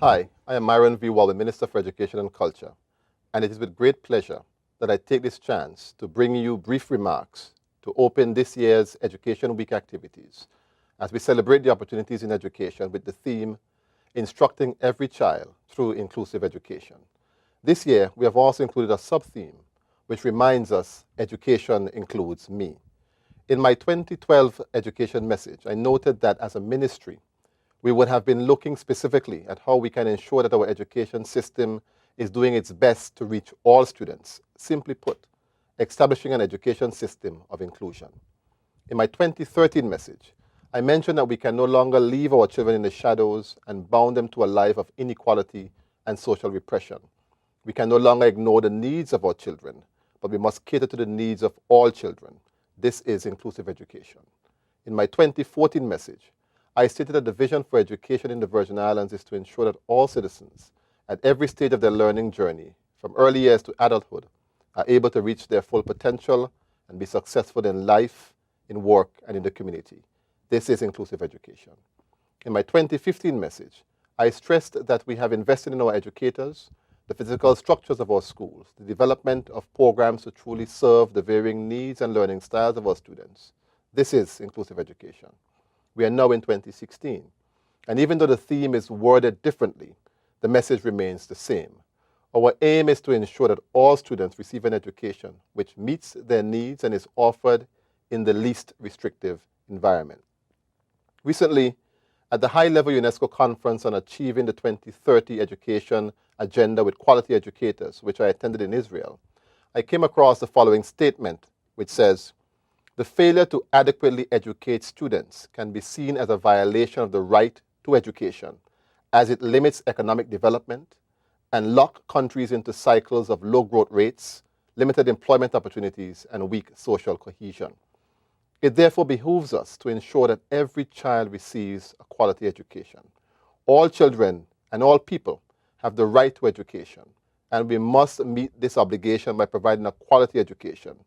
Hi, I am Myron Walwyn, Minister for Education and Culture, and it is with great pleasure that I take this chance to bring you brief remarks to open this year's Education Week activities as we celebrate the opportunities in education with the theme, Instructing Every Child Through Inclusive Education. This year, we have also included a sub-theme which reminds us education includes me. In my 2012 education message, I noted that as a ministry, we would have been looking specifically at how we can ensure that our education system is doing its best to reach all students. Simply put, establishing an education system of inclusion. In my 2013 message, I mentioned that we can no longer leave our children in the shadows and bound them to a life of inequality and social repression. We can no longer ignore the needs of our children, but we must cater to the needs of all children. This is inclusive education. In my 2014 message, I stated that the vision for education in the Virgin Islands is to ensure that all citizens, at every stage of their learning journey, from early years to adulthood, are able to reach their full potential and be successful in life, in work, and in the community. This is inclusive education. In my 2015 message, I stressed that we have invested in our educators, the physical structures of our schools, the development of programs to truly serve the varying needs and learning styles of our students. This is inclusive education. We are now in 2016, and even though the theme is worded differently, the message remains the same. Our aim is to ensure that all students receive an education which meets their needs and is offered in the least restrictive environment. Recently, at the high-level UNESCO conference on achieving the 2030 education agenda with quality educators, which I attended in Israel, I came across the following statement, which says, "The failure to adequately educate students can be seen as a violation of the right to education, as it limits economic development and locks countries into cycles of low growth rates, limited employment opportunities, and weak social cohesion. It therefore behooves us to ensure that every child receives a quality education. All children and all people have the right to education, and we must meet this obligation by providing a quality education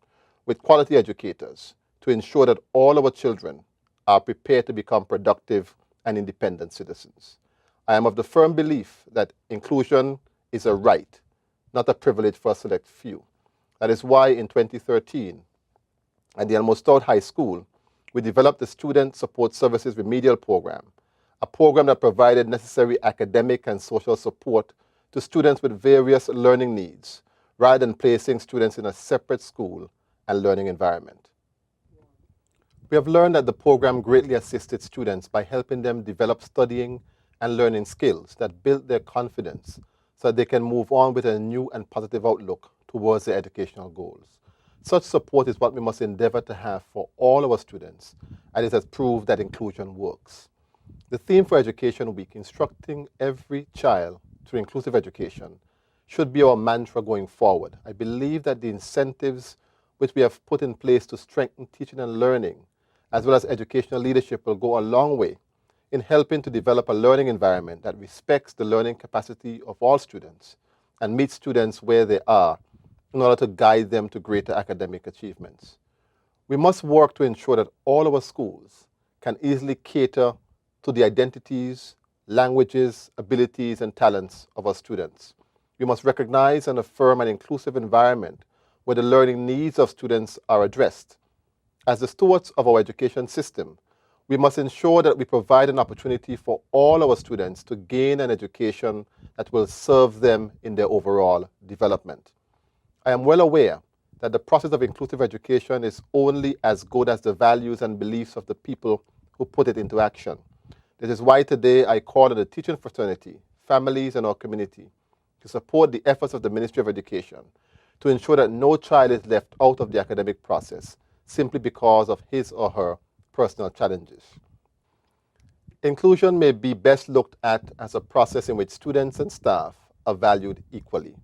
with quality educators to ensure that all our children are prepared to become productive and independent citizens. I am of the firm belief that inclusion is a right, not a privilege for a select few. That is why in 2013, at the Almostout High School, we developed the Student Support Services Remedial Program, a program that provided necessary academic and social support to students with various learning needs, rather than placing students in a separate school and learning environment. We have learned that the program greatly assisted students by helping them develop studying and learning skills that build their confidence so that they can move on with a new and positive outlook towards their educational goals. Such support is what we must endeavor to have for all our students, and it has proved that inclusion works. The theme for Education Week, Instructing Every Child Through Inclusive Education, should be our mantra going forward. I believe that the incentives which we have put in place to strengthen teaching and learning, as well as educational leadership, will go a long way in helping to develop a learning environment that respects the learning capacity of all students and meets students where they are in order to guide them to greater academic achievements. We must work to ensure that all our schools can easily cater to the identities, languages, abilities, and talents of our students. We must recognize and affirm an inclusive environment where the learning needs of students are addressed. As the stewards of our education system, we must ensure that we provide an opportunity for all our students to gain an education that will serve them in their overall development. I am well aware that the process of inclusive education is only as good as the values and beliefs of the people who put it into action. This is why today I call on the teaching fraternity, families, and our community to support the efforts of the Ministry of Education to ensure that no child is left out of the academic process simply because of his or her personal challenges. Inclusion may be best looked at as a process in which students and staff are valued equally.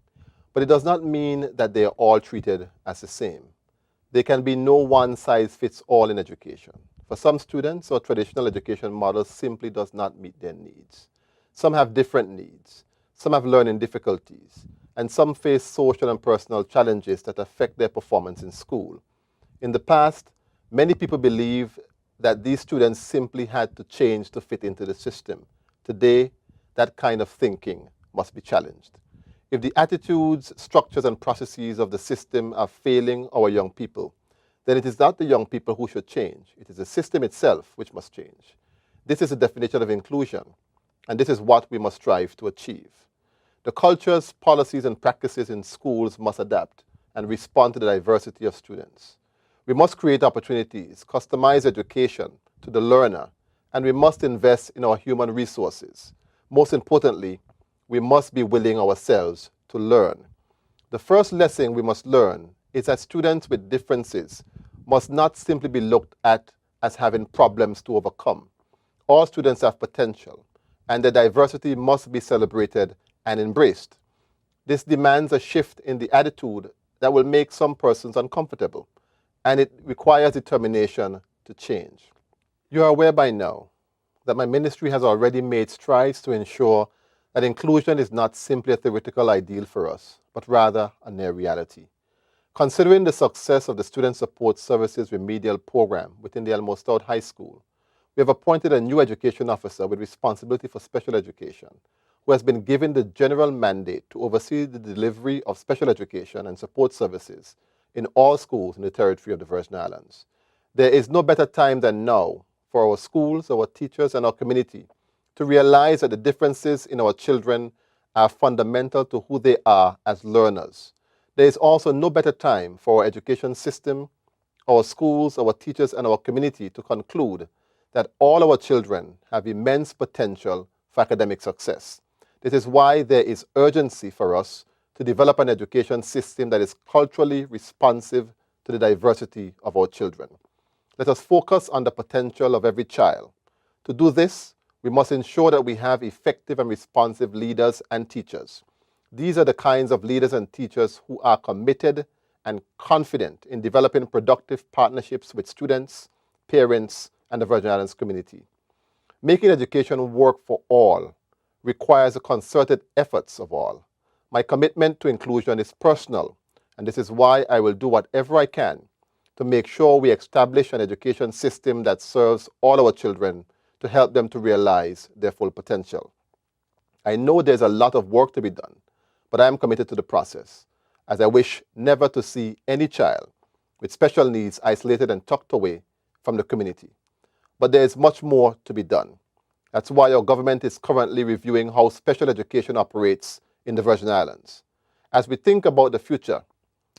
But it does not mean that they are all treated as the same. There can be no one-size-fits-all in education. For some students, our traditional education model simply does not meet their needs. Some have different needs. Some have learning difficulties. And some face social and personal challenges that affect their performance in school. In the past, many people believe that these students simply had to change to fit into the system. Today, that kind of thinking must be challenged. If the attitudes, structures, and processes of the system are failing our young people, then it is not the young people who should change. It is the system itself which must change. This is the definition of inclusion, and this is what we must strive to achieve. The cultures, policies, and practices in schools must adapt and respond to the diversity of students. We must create opportunities, customize education to the learner, and we must invest in our human resources. Most importantly, we must be willing ourselves to learn. The first lesson we must learn is that students with differences must not simply be looked at as having problems to overcome. All students have potential, and their diversity must be celebrated and embraced. This demands a shift in the attitude that will make some persons uncomfortable, and it requires determination to change. You are aware by now that my ministry has already made strides to ensure that inclusion is not simply a theoretical ideal for us, but rather a near reality. Considering the success of the Student Support Services Remedial Program within the Elmo Stout High School, we have appointed a new education officer with responsibility for special education, who has been given the general mandate to oversee the delivery of special education and support services in all schools in the territory of the Virgin Islands. There is no better time than now for our schools, our teachers, and our community to realize that the differences in our children are fundamental to who they are as learners. There is also no better time for our education system, our schools, our teachers, and our community to conclude that all our children have immense potential for academic success. This is why there is urgency for us to develop an education system that is culturally responsive to the diversity of our children. Let us focus on the potential of every child. To do this, we must ensure that we have effective and responsive leaders and teachers. These are the kinds of leaders and teachers who are committed and confident in developing productive partnerships with students, parents, and the Virgin Islands community. Making education work for all requires the concerted efforts of all. My commitment to inclusion is personal, and this is why I will do whatever I can to make sure we establish an education system that serves all our children to help them to realize their full potential. I know there's a lot of work to be done, but I am committed to the process, as I wish never to see any child with special needs isolated and tucked away from the community. But there is much more to be done. That's why our government is currently reviewing how special education operates in the Virgin Islands. As we think about the future,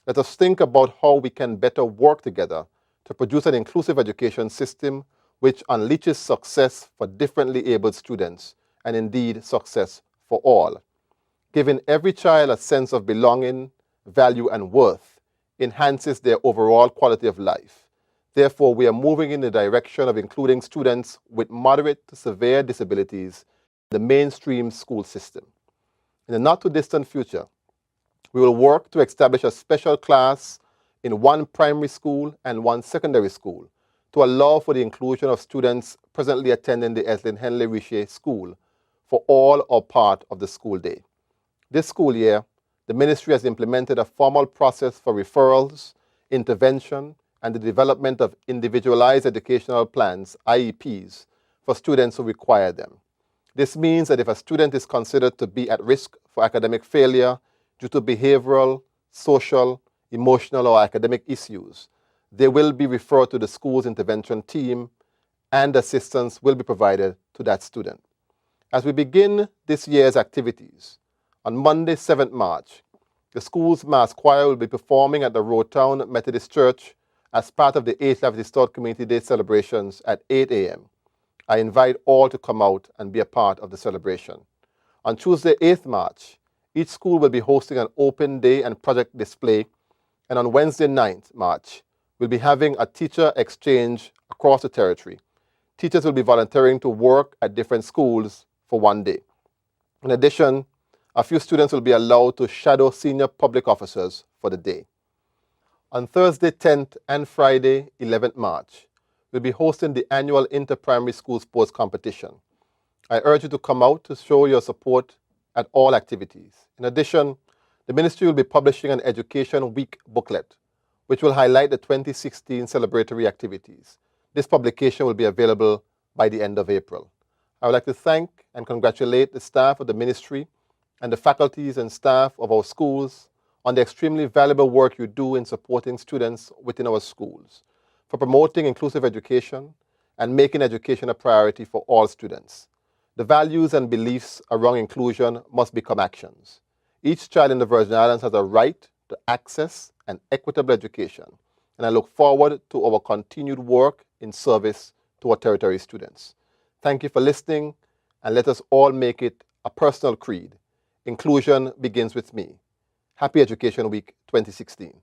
let us think about how we can better work together to produce an inclusive education system which unleashes success for differently abled students, and indeed success for all. Giving every child a sense of belonging, value, and worth enhances their overall quality of life. Therefore, we are moving in the direction of including students with moderate to severe disabilities in the mainstream school system. In the not-too-distant future, we will work to establish a special class in one primary school and one secondary school to allow for the inclusion of students presently attending the Eslin Henley Richer School for all or part of the school day. This school year, the ministry has implemented a formal process for referrals, intervention, and the development of individualized educational plans, IEPs, for students who require them. This means that if a student is considered to be at risk for academic failure due to behavioral, social, emotional, or academic issues, they will be referred to the school's intervention team, and assistance will be provided to that student. As we begin this year's activities, on Monday, 7th March, the school's mass choir will be performing at the Roadtown Methodist Church as part of the 8th Lavity Stout Community Day celebrations at 8 a.m. I invite all to come out and be a part of the celebration. On Tuesday, 8th March, each school will be hosting an open day and project display, and on Wednesday, 9th March, we'll be having a teacher exchange across the territory. Teachers will be volunteering to work at different schools for one day. In addition, a few students will be allowed to shadow senior public officers for the day. On Thursday, 10th and Friday, 11th March, we'll be hosting the annual inter-primary school sports competition. I urge you to come out to show your support at all activities. In addition, the ministry will be publishing an Education Week booklet, which will highlight the 2016 celebratory activities. This publication will be available by the end of April. I would like to thank and congratulate the staff of the ministry and the faculties and staff of our schools on the extremely valuable work you do in supporting students within our schools, for promoting inclusive education and making education a priority for all students. The values and beliefs around inclusion must become actions. Each child in the Virgin Islands has a right to access an equitable education, and I look forward to our continued work in service to our territory students. Thank you for listening, and let us all make it a personal creed. Inclusion begins with me. Happy Education Week 2016.